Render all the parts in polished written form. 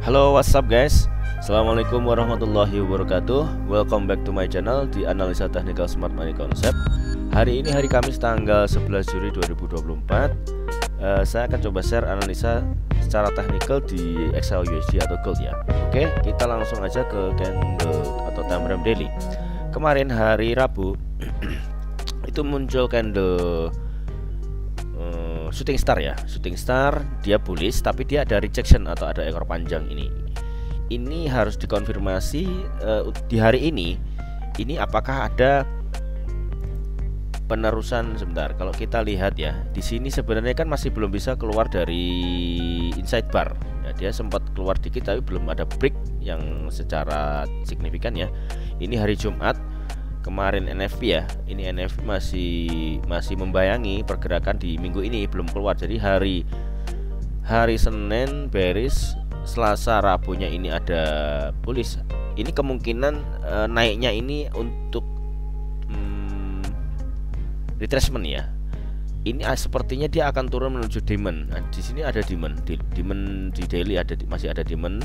Halo, what's up guys? Assalamualaikum warahmatullahi wabarakatuh. Welcome back to my channel di Analisa Technical Smart Money Concept. Hari ini hari Kamis tanggal 11 Juli 2024. Saya akan coba share analisa secara teknikal di XAU USD atau Gold ya. Oke, kita langsung aja ke candle atau time frame daily. Kemarin hari Rabu itu muncul candle shooting star ya. Shooting star dia bullish tapi dia ada rejection atau ada ekor panjang ini. Ini harus dikonfirmasi di hari ini. Ini apakah ada penerusan sebentar. Kalau kita lihat ya, di sini sebenarnya kan masih belum bisa keluar dari inside bar. Ya, dia sempat keluar dikit tapi belum ada break yang secara signifikan ya. Ini hari Jumat. Kemarin NFP ya, ini NFP masih membayangi pergerakan di minggu ini belum keluar. Jadi hari Senin bearish, Selasa Rabunya ini ada bullish. Ini kemungkinan naiknya ini untuk retracement ya. Ini sepertinya dia akan turun menuju demand. Nah, di sini ada demand di daily masih ada demand,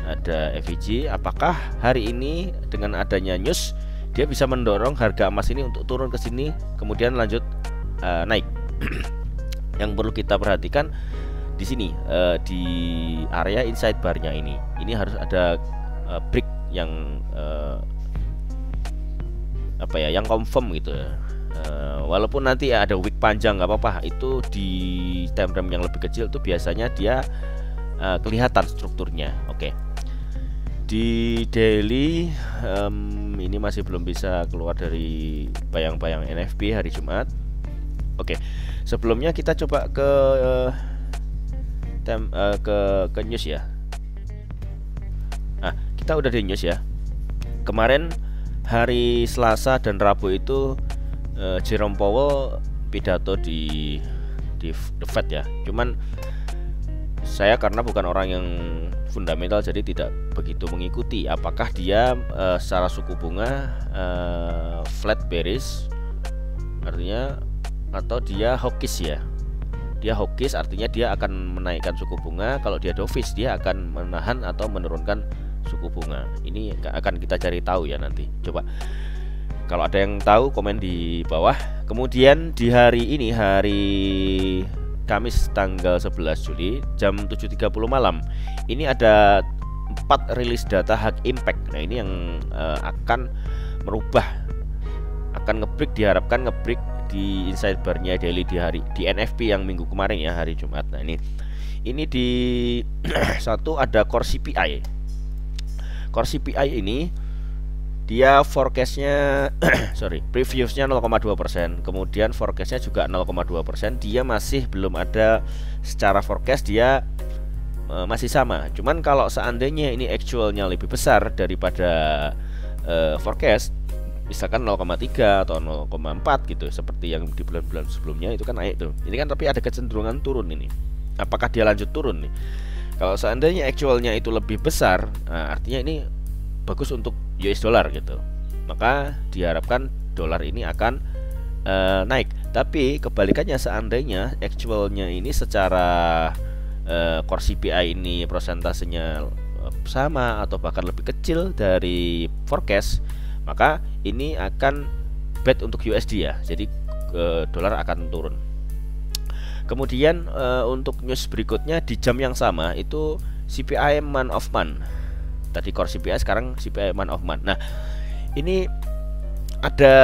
ada FEG. Apakah hari ini dengan adanya news dia bisa mendorong harga emas ini untuk turun ke sini kemudian lanjut naik? Yang perlu kita perhatikan di sini di area inside barnya ini harus ada break yang yang confirm gitu ya. Walaupun nanti ada wick panjang nggak apa-apa, itu di time frame yang lebih kecil itu biasanya dia kelihatan strukturnya. Oke. Di daily ini masih belum bisa keluar dari bayang-bayang NFP hari Jumat. Oke, sebelumnya kita coba ke news ya. Nah, kita udah di news ya. Kemarin hari Selasa dan Rabu itu Jerome Powell pidato di The Fed ya. Cuman saya karena bukan orang yang fundamental jadi tidak begitu mengikuti apakah dia secara suku bunga flat bearish artinya atau dia hawkish ya. Dia hawkish artinya dia akan menaikkan suku bunga, kalau dia dovish dia akan menahan atau menurunkan suku bunga. Ini akan kita cari tahu ya nanti. Coba kalau ada yang tahu komen di bawah. Kemudian di hari ini hari Kamis tanggal 11 Juli jam 7.30 malam ini ada 4 rilis data hak impact. Nah, ini yang akan merubah, akan ngebreak, diharapkan ngebreak di inside barnya daily di NFP yang minggu kemarin ya, hari Jumat. Nah, ini di satu ada core CPI. Core CPI ini dia forecastnya previousnya 0,2%, kemudian forecastnya juga 0,2%. Dia masih belum ada secara forecast, dia masih sama. Cuman kalau seandainya ini actualnya lebih besar daripada forecast, misalkan 0,3 atau 0,4 gitu, seperti yang di bulan-bulan sebelumnya itu kan naik tuh. Ini kan tapi ada kecenderungan turun ini. Apakah dia lanjut turun nih? Kalau seandainya actualnya itu lebih besar, nah artinya ini bagus untuk US dollar gitu. Maka diharapkan dolar ini akan naik. Tapi kebalikannya, seandainya actualnya ini secara core CPI ini prosentasenya sama atau bahkan lebih kecil dari forecast, maka ini akan bad untuk USD ya. Jadi dolar akan turun. Kemudian untuk news berikutnya di jam yang sama itu CPI month of month. Tadi core CPI, sekarang CPI month of month. Nah, ini ada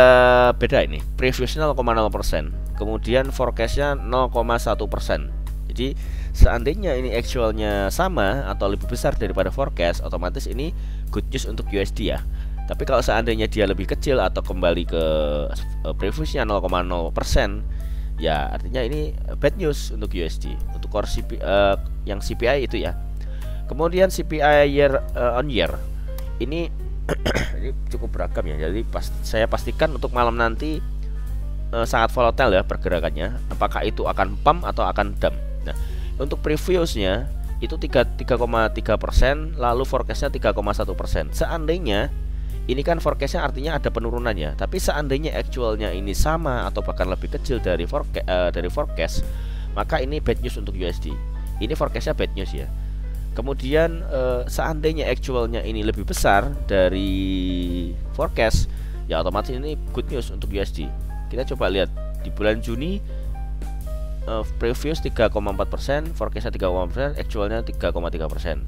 beda ini. Previousnya 0,0%, kemudian forecastnya 0,1%. Jadi seandainya ini actualnya sama atau lebih besar daripada forecast, otomatis ini good news untuk USD ya. Tapi kalau seandainya dia lebih kecil atau kembali ke previousnya 0,0%, ya artinya ini bad news untuk USD. Untuk core CPI yang CPI itu ya. Kemudian CPI year on year ini ini cukup beragam ya. Jadi saya pastikan untuk malam nanti sangat volatile ya pergerakannya. Apakah itu akan pump atau akan dump? Nah, untuk previousnya itu 3,3%, lalu forecastnya 3,1%. Seandainya ini kan forecastnya artinya ada penurunannya, tapi seandainya actualnya ini sama atau bahkan lebih kecil dari forecast, maka ini bad news untuk USD. Ini forecastnya bad news ya. Kemudian seandainya actualnya ini lebih besar dari forecast, ya otomatis ini good news untuk USD. Kita coba lihat di bulan Juni, previous 3,4%, forecastnya 3,4%, actualnya 3,3%.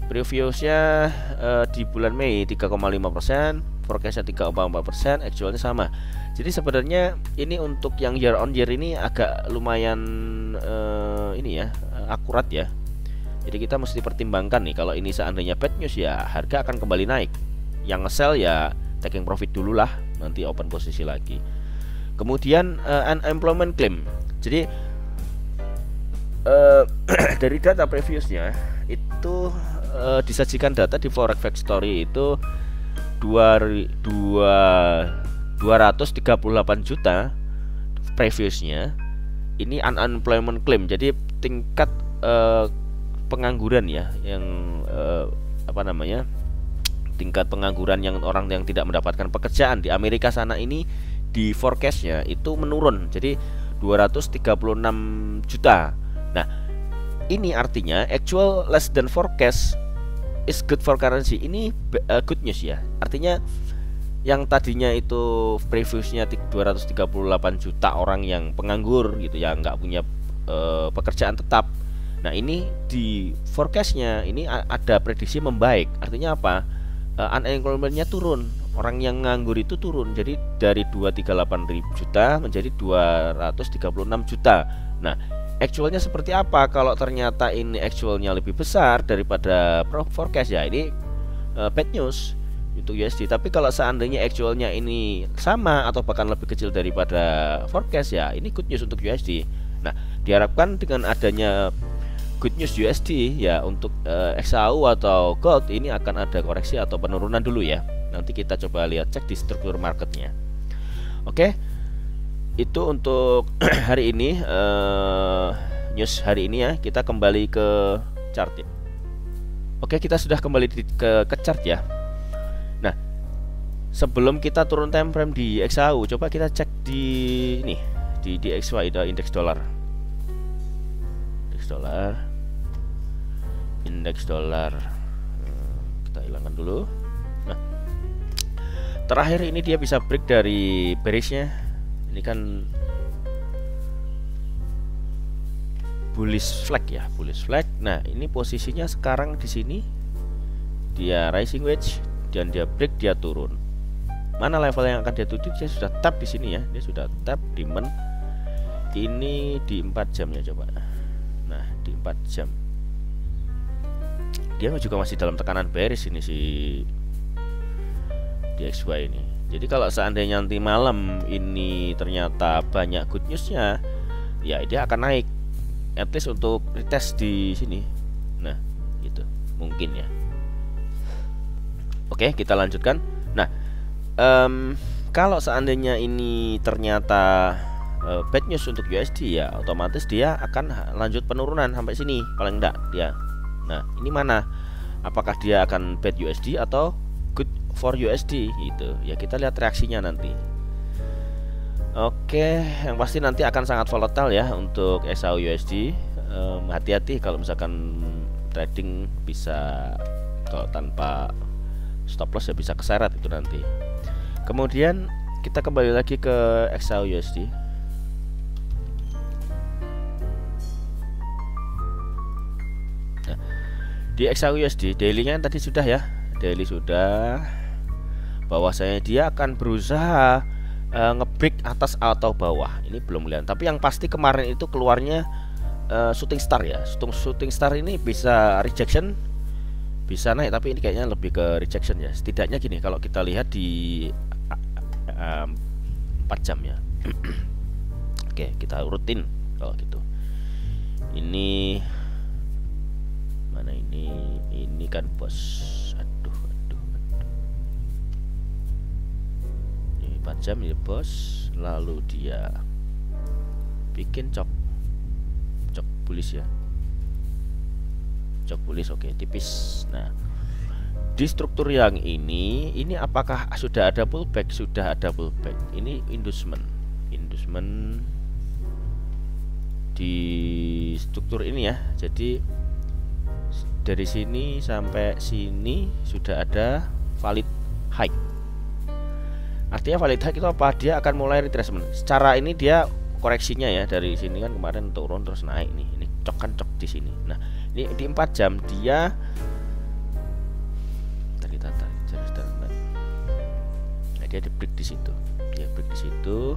Previousnya di bulan Mei 3,5%, forecastnya 3,4%, actualnya sama. Jadi sebenarnya ini untuk yang year on year ini agak lumayan ini ya, akurat ya. Jadi kita mesti pertimbangkan nih, kalau ini seandainya bad news ya harga akan kembali naik. Yang nge-sell ya taking profit dulu lah, nanti open posisi lagi. Kemudian unemployment claim. Jadi dari data previousnya itu disajikan data di Forex Factory itu 238 juta previousnya. Ini unemployment claim, jadi tingkat pengangguran ya, yang tingkat pengangguran yang orang yang tidak mendapatkan pekerjaan di Amerika sana ini di forecastnya itu menurun, jadi 236 juta. Nah, ini artinya actual less than forecast is good for currency. Ini good news ya. Artinya yang tadinya itu previousnya 238 juta orang yang penganggur gitu ya, nggak punya pekerjaan tetap. Nah, ini di forecastnya ini ada prediksi membaik. Artinya apa? Unemployment-nya turun, orang yang nganggur itu turun. Jadi dari 238 juta menjadi 236 juta. Nah, actualnya seperti apa? Kalau ternyata ini actualnya lebih besar daripada forecast ya, ini bad news untuk USD. Tapi kalau seandainya actualnya ini sama atau bahkan lebih kecil daripada forecast ya, ini good news untuk USD. Nah, diharapkan dengan adanya good news USD ya, untuk XAU atau gold ini akan ada koreksi atau penurunan dulu ya. Nanti kita coba lihat, cek di struktur marketnya. Oke, itu untuk hari ini, news hari ini ya. Kita kembali ke chart ya. Oke, kita sudah kembali ke chart ya. Nah, sebelum kita turun time frame di XAU, coba kita cek di ini, di DXY, indeks dolar. Indeks dolar kita hilangkan dulu. Nah, terakhir ini dia bisa break dari bearishnya. Ini kan bullish flag ya, bullish flag. Nah, ini posisinya sekarang di sini dia rising wedge dan dia break, dia turun. Mana level yang akan dia tuju? Dia sudah tap di sini ya, dia sudah tap demand. Ini di 4 jam ya, coba. Nah, di 4 jam dia juga masih dalam tekanan bearish ini si DXY ini. Jadi kalau seandainya nanti malam ini ternyata banyak good newsnya, ya dia akan naik, at least untuk retest di sini. Nah, gitu mungkin ya. Oke, kita lanjutkan. Nah, kalau seandainya ini ternyata bad news untuk USD ya, otomatis dia akan lanjut penurunan sampai sini paling enggak dia. Nah, ini mana? Apakah dia akan bad USD atau good for USD gitu? Ya kita lihat reaksinya nanti. Oke, yang pasti nanti akan sangat volatile ya untuk XAU USD. Hati-hati kalau misalkan trading, bisa kalau tanpa stop loss ya bisa keseret itu nanti. Kemudian kita kembali lagi ke XAU USD. Di XAU USD daily-nya tadi sudah ya, daily sudah, bahwasanya dia akan berusaha ngebreak atas atau bawah. Ini belum lihat, tapi yang pasti kemarin itu keluarnya shooting star ya. Shooting star ini bisa rejection, bisa naik, tapi ini kayaknya lebih ke rejection ya. Setidaknya gini, kalau kita lihat di 4 jam ya. Oke, kita urutin kalau gitu. Ini mana ini kan bos. Aduh. Ini 4 jam ya bos. Lalu dia bikin cok bullish ya. Cok bullish, oke, tipis. Nah, di struktur yang ini apakah sudah ada pullback? Sudah ada pullback. Ini inducement di struktur ini ya. Jadi dari sini sampai sini sudah ada valid high. Artinya valid high itu apa? Dia akan mulai retracement. Secara ini dia koreksinya ya, dari sini kan kemarin turun terus naik nih. Ini cok di sini. Nah, ini di 4 jam dia tadi tata nah, dia di break di situ. Dia break di situ.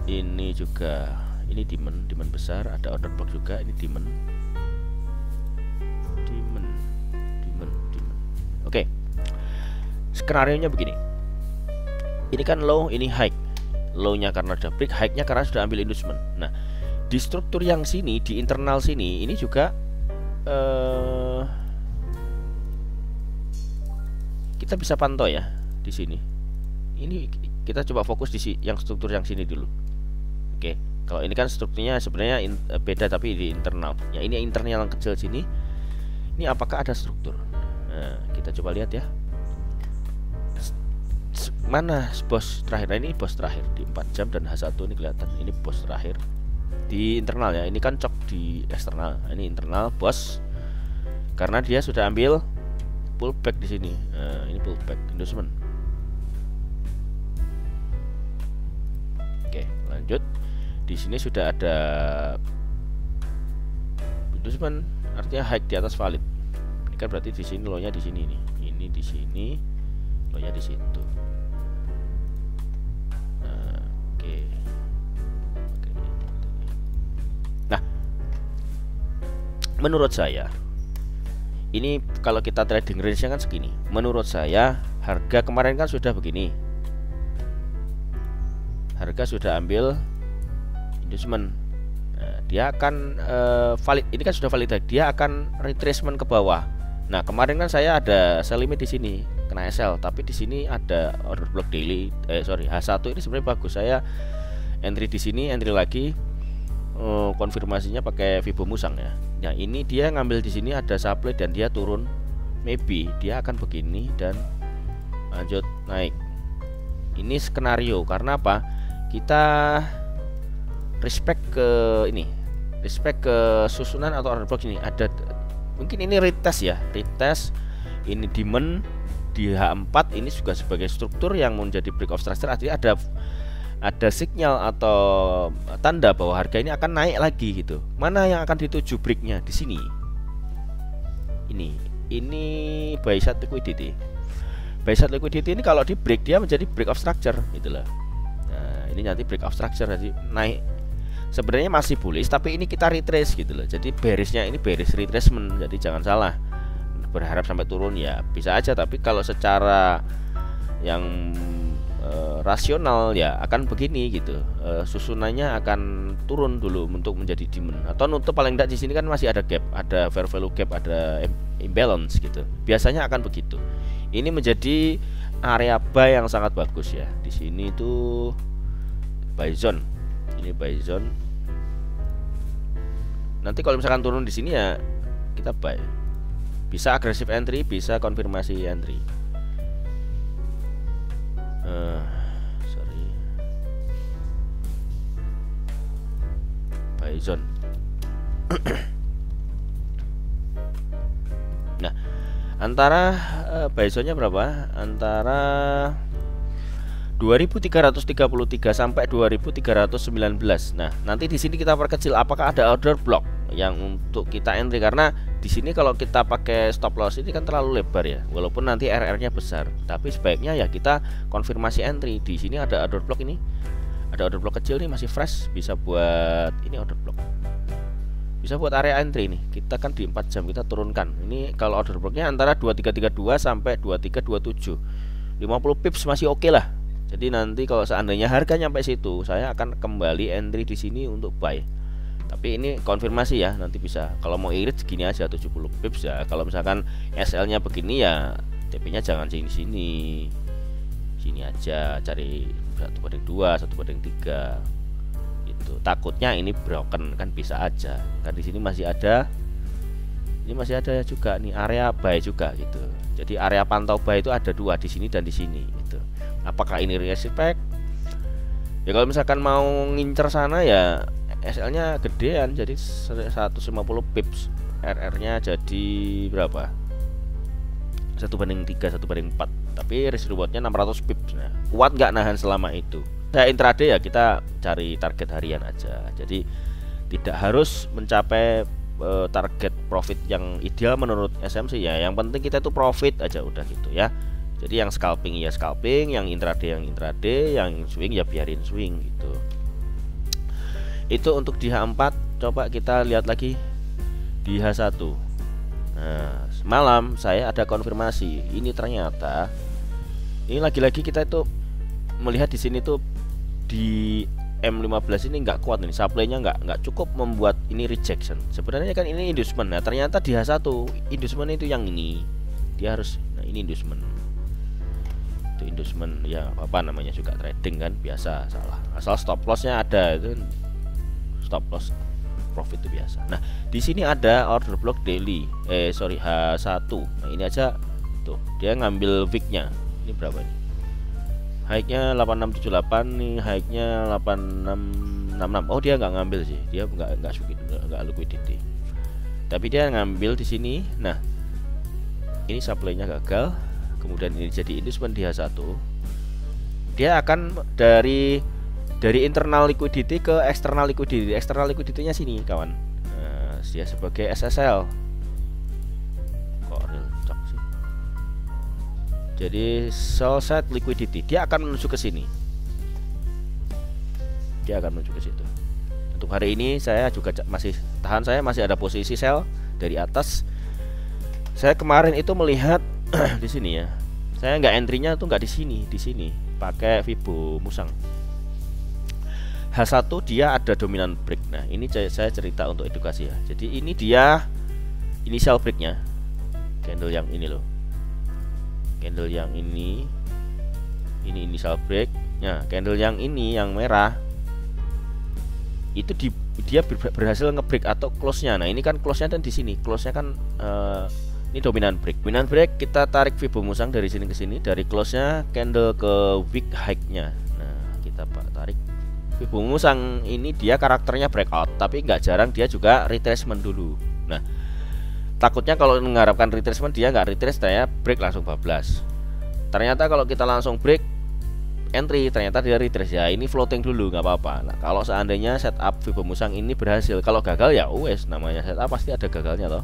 Ini juga, ini demand besar, ada order block juga, ini demand. Oke. Skenario-nya begini. Ini kan low, ini high. Low-nya karena udah break, high-nya karena sudah ambil inducement. Nah, di struktur yang sini, di internal sini, ini juga kita bisa pantau ya di sini. Ini kita coba fokus di yang struktur yang sini dulu. Oke, kalau ini kan strukturnya sebenarnya beda tapi di internal. Ya, ini internal yang kecil sini. Ini apakah ada struktur? Nah, kita coba lihat ya. Mana bos terakhir? Nah, ini bos terakhir di 4 jam dan H1 ini kelihatan. Ini bos terakhir di internal ya. Ini kan cok di eksternal. Nah, ini internal bos karena dia sudah ambil pullback di sini. Nah, ini pullback inducement. Oke, lanjut. Di sini sudah ada inducement, artinya high di atas valid. Ini kan berarti di sini low-nya di sini nih. Ini di sini, low-nya di situ. Nah, menurut saya ini kalau kita trading range-nya kan segini. Menurut saya harga kemarin kan sudah begini. Harga sudah ambil inducement. Nah, dia akan valid. Ini kan sudah valid. Dia akan retracement ke bawah. Nah, kemarin kan saya ada sell limit di sini, kena SL, tapi di sini ada order block daily. H1 ini sebenarnya bagus. Saya entry di sini, entry lagi. Konfirmasinya pakai Fibo Musang ya. Nah, ini dia ngambil di sini ada supply dan dia turun. Maybe dia akan begini dan lanjut naik. Ini skenario karena apa? Kita respect ke ini, respect ke susunan atau order block ini. Ada mungkin ini retest ya, retest. Ini demand di H4 ini juga sebagai struktur yang menjadi break of structure. Artinya ada sinyal atau tanda bahwa harga ini akan naik lagi gitu. Mana yang akan dituju breaknya? Di sini. Ini buy side liquidity. Buy side liquidity ini kalau di break dia menjadi break of structure itulah. Nah, ini nanti break of structure jadi naik. Sebenarnya masih bullish tapi ini kita retrace gitu loh. Jadi bearishnya ini bearish retracement. Jadi jangan salah. Berharap sampai turun ya bisa aja, tapi kalau secara yang rasional ya akan begini gitu. Susunannya akan turun dulu untuk menjadi demand atau nutup paling tidak di sini kan masih ada gap, ada fair value gap, ada imbalance gitu. Biasanya akan begitu. Ini menjadi area buy yang sangat bagus ya. Di sini itu buy zone. Ini buy zone. Nanti kalau misalkan turun di sini ya kita buy. Bisa agresif entry, bisa konfirmasi entry. Sorry, buy zone. Nah, antara buy zone-nya berapa? Antara 2333 sampai 2319. Nah, nanti di sini kita perkecil apakah ada order block yang untuk kita entry, karena di sini kalau kita pakai stop loss ini kan terlalu lebar ya. Walaupun nanti RR-nya besar, tapi sebaiknya ya kita konfirmasi entry. Di sini ada order block ini. Ada order block kecil nih masih fresh, bisa buat ini order block. Bisa buat area entry nih. Kita kan di 4 jam kita turunkan. Ini kalau order blocknya antara 2332 sampai 2327. 50 pips masih oke lah. Jadi nanti kalau seandainya harga nyampe situ, saya akan kembali entry di sini untuk buy. Tapi ini konfirmasi ya, nanti bisa. Kalau mau irit segini aja 70 pips ya. Kalau misalkan SL-nya begini ya TP-nya jangan sini. Sini aja, cari 1/2, 1/3. Itu. Takutnya ini broken kan bisa aja. Kan di sini masih ada. Ini masih ada juga nih area buy juga gitu. Jadi area pantau buy itu ada 2 di sini dan di sini gitu. Apakah ini respect? Ya kalau misalkan mau ngincer sana ya SL-nya gedean jadi 150 pips, RR-nya jadi berapa? 1/3, 1/4, tapi risk rewardnya 600 pips. Nah, kuat nggak nahan selama itu? Saya intraday ya kita cari target harian aja. Jadi tidak harus mencapai target profit yang ideal menurut SMC ya. Yang penting kita itu profit aja udah gitu ya. Jadi yang scalping ya scalping, yang intraday, yang swing ya biarin swing gitu. Itu untuk di H4. Coba kita lihat lagi di H1. Nah, semalam saya ada konfirmasi. Ini ternyata ini lagi-lagi kita itu melihat di sini tuh di M15 ini nggak kuat nih, supply-nya nggak cukup membuat ini rejection. Sebenarnya kan ini inducement. Nah, ternyata di H1 inducement itu yang ini. Dia harus, nah ini inducement. Itu inducement ya apa namanya juga trading kan biasa, salah. Asal stop loss-nya ada, itu stop loss profit itu biasa. Nah, di sini ada order block daily. H1. Nah, ini aja tuh, dia ngambil wick-nya. Ini berapa nih? High-nya 8678 nih, high-nya 8666. Oh, dia nggak ngambil sih. Dia nggak liquidity. Tapi dia ngambil di sini. Nah, ini supply-nya gagal. Kemudian ini jadi inducement di H1. Dia akan dari internal liquidity ke external liquidity. External liquidity-nya sini, kawan. Nah, dia sebagai SSL. Kok real cok sih? Jadi sell side liquidity, dia akan menuju ke sini. Dia akan menuju ke situ. Untuk hari ini saya juga masih tahan, saya masih ada posisi sell dari atas. Saya kemarin itu melihat di sini ya. Saya nggak entry-nya tuh nggak di sini pakai Fibo Musang. H1 dia ada dominant break. Nah, ini saya cerita untuk edukasi ya. Jadi ini dia initial breaknya. Candle yang ini loh. Candle yang ini initial break. Nah, candle yang ini yang merah itu dia berhasil ngebreak atau close-nya. Nah, ini kan close-nya dan di sini. Close-nya kan ini dominant break. Dominant break kita tarik Fibo Musang dari sini ke sini, dari close-nya candle ke wick high-nya. Nah, kita tarik Fibo Musang ini dia karakternya breakout, tapi nggak jarang dia juga retracement dulu. Nah, takutnya kalau mengharapkan retracement dia nggak retrace, saya break langsung bablas. Ternyata kalau kita langsung break entry, ternyata dia retrace ya. Ini floating dulu nggak apa-apa. Nah, kalau seandainya setup Fibo Musang ini berhasil, kalau gagal ya wes, namanya setup pasti ada gagalnya toh.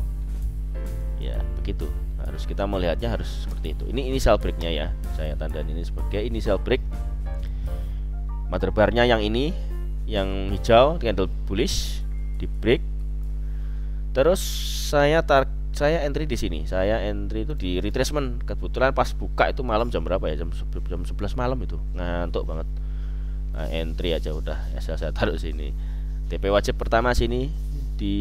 Ya begitu. Harus kita melihatnya harus seperti itu. Ini initial breaknya ya. Saya tandai ini sebagai initial break. Mother bar-nya yang ini, yang hijau, candle bullish di break. Terus saya entry di sini. Saya entry itu di retracement. Kebetulan pas buka itu malam jam berapa ya? Jam 11 malam itu. Ngantuk banget. Nah, entry aja udah. Ya, saya taruh sini. TP wajib pertama sini di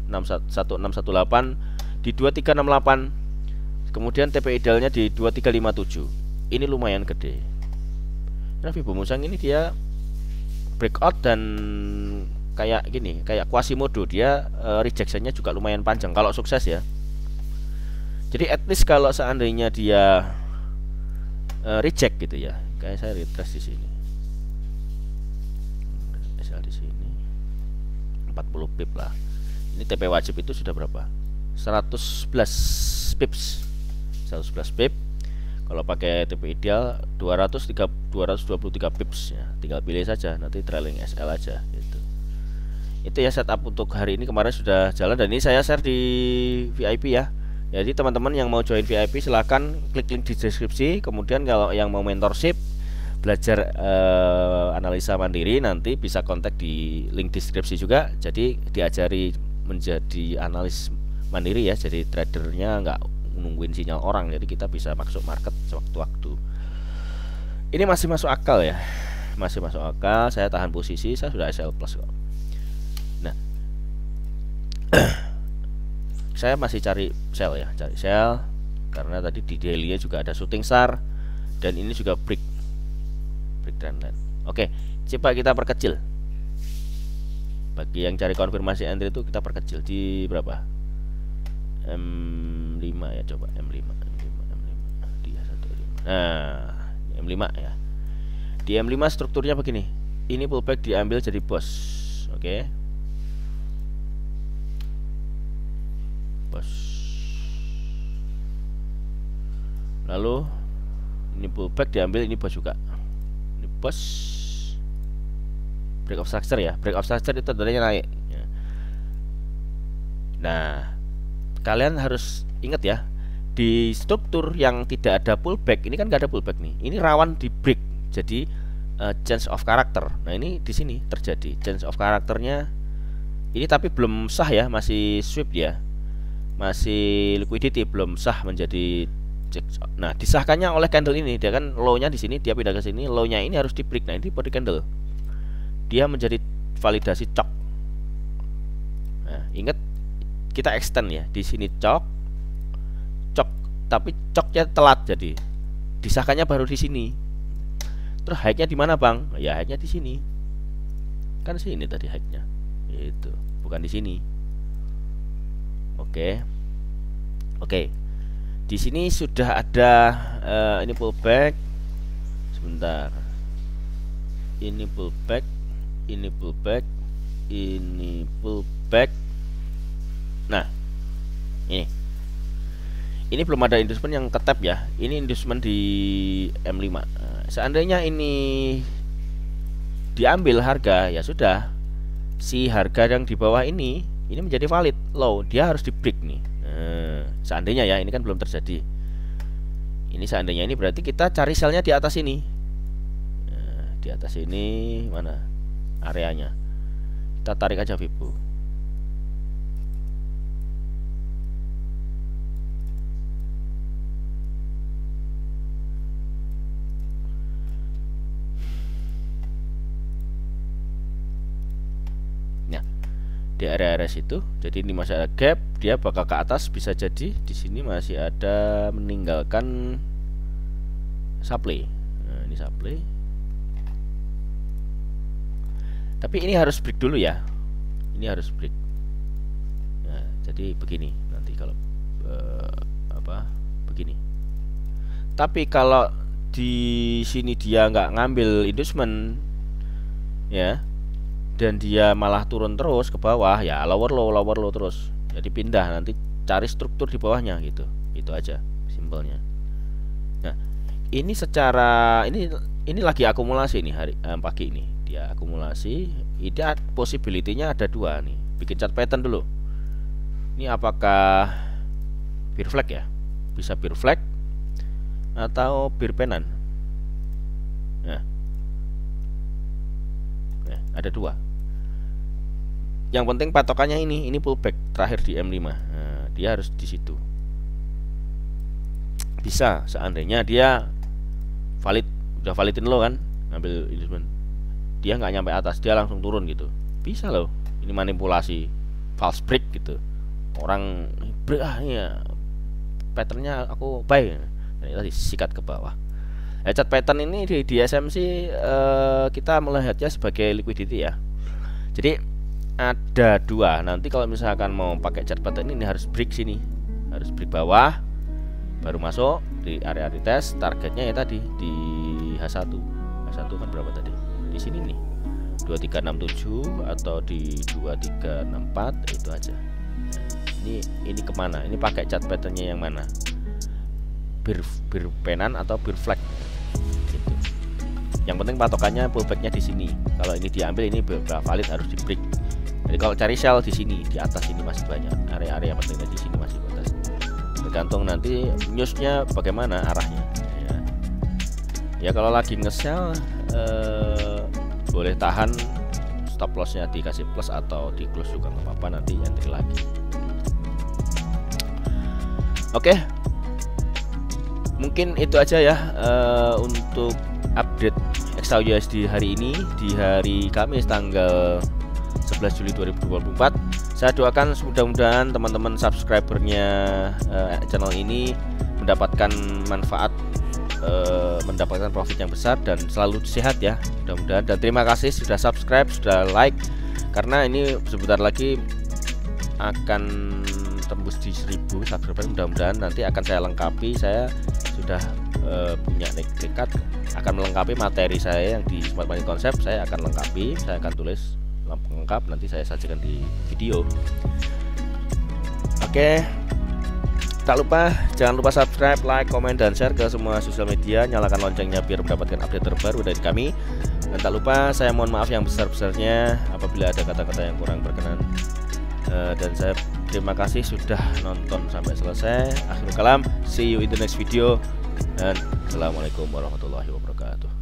1618, di 2368. Kemudian TP idealnya di 2357. Ini lumayan gede. Nah, Fibo Musang ini dia breakout dan kayak gini, kayak Quasimodo, dia rejectionnya juga lumayan panjang kalau sukses ya. Jadi at least kalau seandainya dia reject gitu ya, kayak saya retrace di sini, misal di sini 40 pip lah. Ini TP wajib itu sudah berapa? 111 pips, 111 pip. Kalau pakai TP ideal 223 pips ya. Tinggal pilih saja, nanti trailing SL aja gitu. Itu ya setup untuk hari ini. Kemarin sudah jalan dan ini saya share di VIP ya. Jadi teman-teman yang mau join VIP silahkan klik link di deskripsi. Kemudian kalau yang mau mentorship, belajar analisa mandiri, nanti bisa kontak di link deskripsi juga. Jadi diajari menjadi analis mandiri ya. Jadi tradernya nggak nungguin sinyal orang, jadi kita bisa masuk market sewaktu-waktu. Ini masih masuk akal ya, masih masuk akal. Saya tahan posisi, saya sudah SL plus kok. Nah, saya masih cari sell ya, cari sell karena tadi di daily-nya juga ada shooting star dan ini juga break trendline. Oke, coba kita perkecil. Bagi yang cari konfirmasi entry itu kita perkecil di berapa? M5 ya, coba M5 di H1. Nah, M5 ya. Di M5 strukturnya begini. Ini pullback diambil jadi bos. Oke. Bos. Lalu ini pullback diambil, ini bos juga. Ini bos. Break of structure ya. Break of structure itu adanya naik. Nah, kalian harus ingat ya, di struktur yang tidak ada pullback, ini kan nggak ada pullback nih. Ini rawan di break. Jadi change of character. Nah, ini di sini terjadi change of karakternya. Ini tapi belum sah ya, masih sweep ya. Masih liquidity, belum sah menjadi. Nah, disahkannya oleh candle ini. Dia kan low-nya di sini, dia pindah ke sini, low-nya ini harus di break. Nah, ini body candle. Dia menjadi validasi cok. Nah, ingat kita extend ya, di sini cok, tapi coknya telat, jadi disahkannya baru di sini. Terus high-nya di mana bang? Ya high-nya di sini, kan sini tadi high-nya, itu bukan di sini. Oke, di sini sudah ada ini pullback. Sebentar, ini pullback, ini pullback, ini pullback. Nah, ini belum ada inducement yang ketap ya. Ini inducement di M5. Nah, seandainya ini diambil harga, ya sudah, si harga yang di bawah ini menjadi valid low, dia harus di break nih. Nah, seandainya ya, ini kan belum terjadi. Ini seandainya, ini berarti kita cari selnya di atas ini. Nah, di atas ini mana areanya? Kita tarik aja Vibo. Di area-area situ, jadi ini masih ada gap, dia bakal ke atas, bisa jadi di sini masih ada meninggalkan supply. Nah, ini supply. Tapi ini harus break dulu ya. Ini harus break. Nah, jadi begini nanti kalau begini. Tapi kalau di sini dia nggak ngambil inducement ya, dan dia malah turun terus ke bawah, ya lower low terus. Jadi pindah, nanti cari struktur di bawahnya gitu. Itu aja simpelnya. Nah, ini secara ini lagi akumulasi nih hari pagi ini. Dia akumulasi, ini possibility-nya ada dua nih. Bikin chart pattern dulu. Ini apakah bear flag ya? Bisa bear flag atau bear pennant. Nah, ada dua. Yang penting patokannya ini pullback terakhir di M5. Nah, dia harus di situ. Bisa seandainya dia valid, udah validin lo kan, ngambil inducement, dia nggak nyampe atas, dia langsung turun gitu. Bisa loh. Ini manipulasi false break gitu. Orang break ya, patternnya aku buy. Nah, ini tadi sikat ke bawah. Chart pattern ini di SMC kita melihatnya sebagai liquidity ya. Jadi ada dua. Nanti kalau misalkan mau pakai chart pattern ini harus break sini, harus break bawah, baru masuk di area retest. Targetnya ya tadi di H1. H1 kan berapa tadi? Di sini nih 2367 atau di 2364 itu aja. Nah, ini kemana? Ini pakai chart patternnya yang mana? Bear pennant atau bear flag gitu. Yang penting patokannya pullbacknya di sini. Kalau ini diambil, ini valid, harus di break. Jadi kalau cari sell di sini, di atas ini masih banyak area-area pentingnya, di sini masih batas. Tergantung nanti newsnya bagaimana arahnya ya. Ya kalau lagi nge-sell boleh tahan, stop lossnya dikasih plus atau di close juga nggak apa-apa, nanti entry lagi. Oke. Mungkin itu aja ya untuk update XAUUSD hari ini, di hari Kamis tanggal 11 Juli 2024. Saya doakan mudah-mudahan teman-teman subscribernya channel ini mendapatkan manfaat, mendapatkan profit yang besar dan selalu sehat ya, mudah-mudahan. Dan terima kasih sudah subscribe, sudah like, karena ini sebentar lagi akan tembus di 1000 subscriber. Mudah-mudahan nanti akan saya lengkapi. Saya sudah punya tekad akan melengkapi materi saya yang di Smart Money Concept. Saya akan lengkapi, saya akan tulis lengkap nanti saya sajikan di video. Oke, tak lupa jangan lupa subscribe, like, komen, dan share ke semua sosial media. Nyalakan loncengnya biar mendapatkan update terbaru dari kami. Dan tak lupa saya mohon maaf yang besar-besarnya apabila ada kata-kata yang kurang berkenan. Dan saya terima kasih sudah nonton sampai selesai. Akhirul kalam, see you in the next video, dan assalamualaikum warahmatullahi wabarakatuh.